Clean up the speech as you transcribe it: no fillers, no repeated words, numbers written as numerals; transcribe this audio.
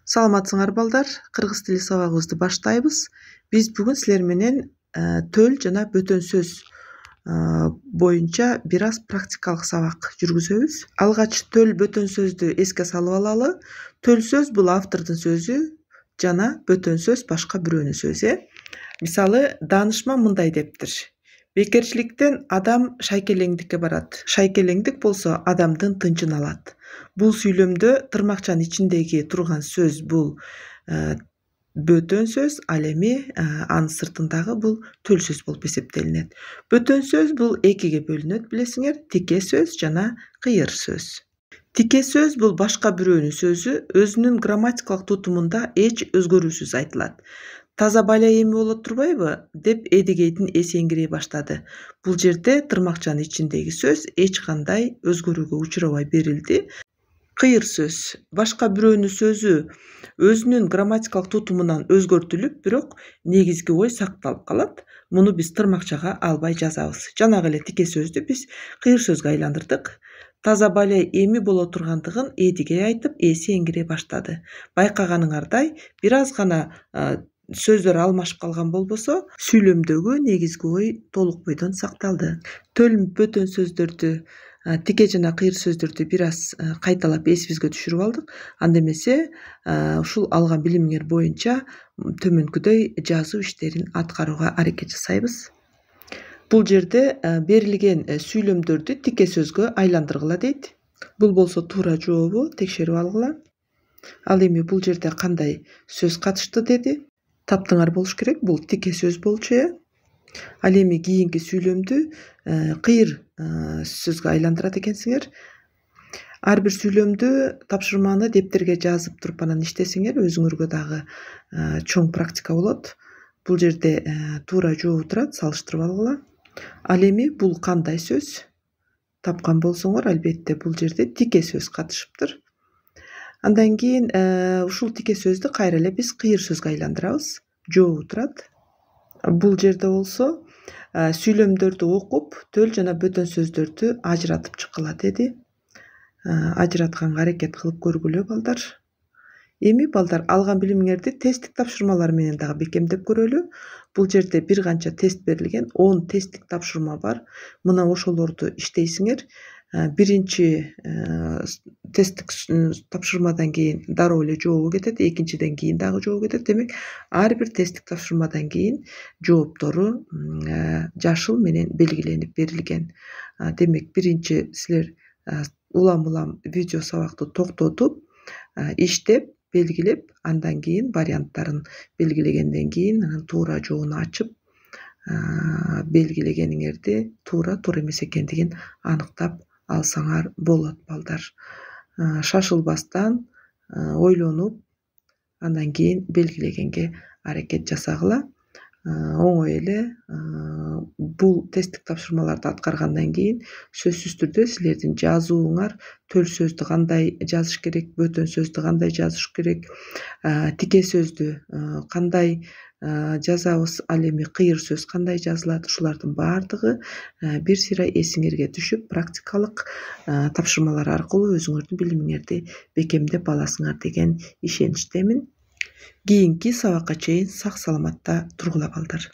Саламатсыңар балдар, кыргыз тили сабагыбызды баштайбыз. Биз бүгүн силер менен төл жана бөтөн сөз боюнча бир аз практикалык сабак жүргүзөбүз. Алгач төл бөтөн сөздү эске салып алалы. Төл сөз бул автордун сөзү жана бөтөн сөз башка бирөөнүн сөзү. Мисалы, даанышман мындай дептир: бекерчиликтен адам шайкелеңдикке барат. Шайкелеңдик болсо адамдын тынчын алат. Бул сүйлөмдө тырмакчанын ичиндеги турган сөз бул бөтөн сөз, ал эми анын сыртындагы бул төл сөз болуп эсептелинет. Бөтөн сөз бул экиге бөлүнөт, билесиңер, тике сөз жана кыйыр сөз. Тике сөз бул башка бирөөнүн сөзү өзүнүн грамматикалык тутумунда эч өзгөрүүсүз айтылат. Таза баля эми боло турбайбы деп Эдигейдин эсеңгирей баштады. Бул жерде тырмакчанын ичиндеги сөз эч кандай өзгөрүүгө учурабай берилди. Кыйыр сөз башка бирөөнүн сөзү өзүнүн грамматикалык тутумунан өзгөртүлүп, бирок негизги ой сакталып калат. Муну биз тырмакчага албай жазабыз. Жанагы эле тике сөздү биз кыйыр сөзгө айландырдык. Таза баля эми боло тургандыгын Эдигей айтып, эсеңгирей баштады. Байкаганыңардай, бир аз гана сөздөр алмашып калган болбосо, сүйлөмдөгү негизги ой толук бойдон сакталды. Төл бөтөн сөздөрдү, тике жана кыйыр сөздөрдү бир аз кайталап эсибизге түшүрүп алдык. Анда эмесе ушул алган билимиңер боюнча төмөнкүдөй жазуу иштерин аткарууга аракет жасайбыз. Бул жерде берилген сүйлөмдөрдү тике сөзгө айландыргыла дейт. Бул болсо туура жообу, текшерип алгыла. Ал эми бул жерде кандай сөз катышты деди? Таптыңар болуш керек, бул тике сөз болчу. Ал эми кийинки сүйлөмдү кыйыр сөзгө айландырат экенсиңер. Ар бир сүйлөмдү тапшырманы дептерге жазып туруп анан иштесеңер, өзүңөргө дагы чоң практика болот. Бул жерде туура жообу турат, салыштырып алгыла. Ал эми бул кандай сөз? Тапкан болсоңор, албетте бул жерде тике сөз катышыптыр. Андан кийин ушул тике сөздү кайра эле биз кыйыр сөзгө айландырабыз. Жообу турат. Бул жерде болсо сүйлөмдөрдү окуп, төл жана бөтөн сөздөрдү ажыратып чыккыла деди. Ажыратканга аракет кылып көргүлө балдар. Эми балдар, алган билимиңерди тесттик тапшырмалар менен дагы бекемдеп көрөлү. Бул жерде бир канча тест берилген, 10 тесттик тапшырма бар. Мына ошолорду иштейсиңер. Биринчи тесттик тапшырмадан кийин дароо эле жообу кетет, экинчиден кийин дагы жообу кетет. Демек, ар бир тесттик тапшырмадан кийин жооптору жашыл менен белгиленип берилген. Демек, биринчи силер улам видео сабакты токтотуп, иштеп, белгилеп, андан кийин варианттарын белгилегенден кийин анан туура жообуну ачып, белгилегениңерди туура эмес экендигин аныктап алсаңар болот балдар. Шашылбастан ойлонуп, андан кийин белгилегенге аракет жасагыла. Оңой эле. Бул тесттик тапшырмаларды аткаргандан кийин сөзсүз түрдө силердин жазууңар төл сөздү кандай жазыш керек, бөтөн сөздү кандай жазыш керек, тике сөздү кандай жазабыз, ал эми кыйыр сөз кандай жазылат, ушулардын баардыгы бир сыйра эсиңерге түшүп, практикалык тапшырмалар аркылуу өзүңөрдүн билимиңерди бекемдеп аласыңар деген ишеничтемин. Кийинки сабакка чейин сак саламатта тургула балдар.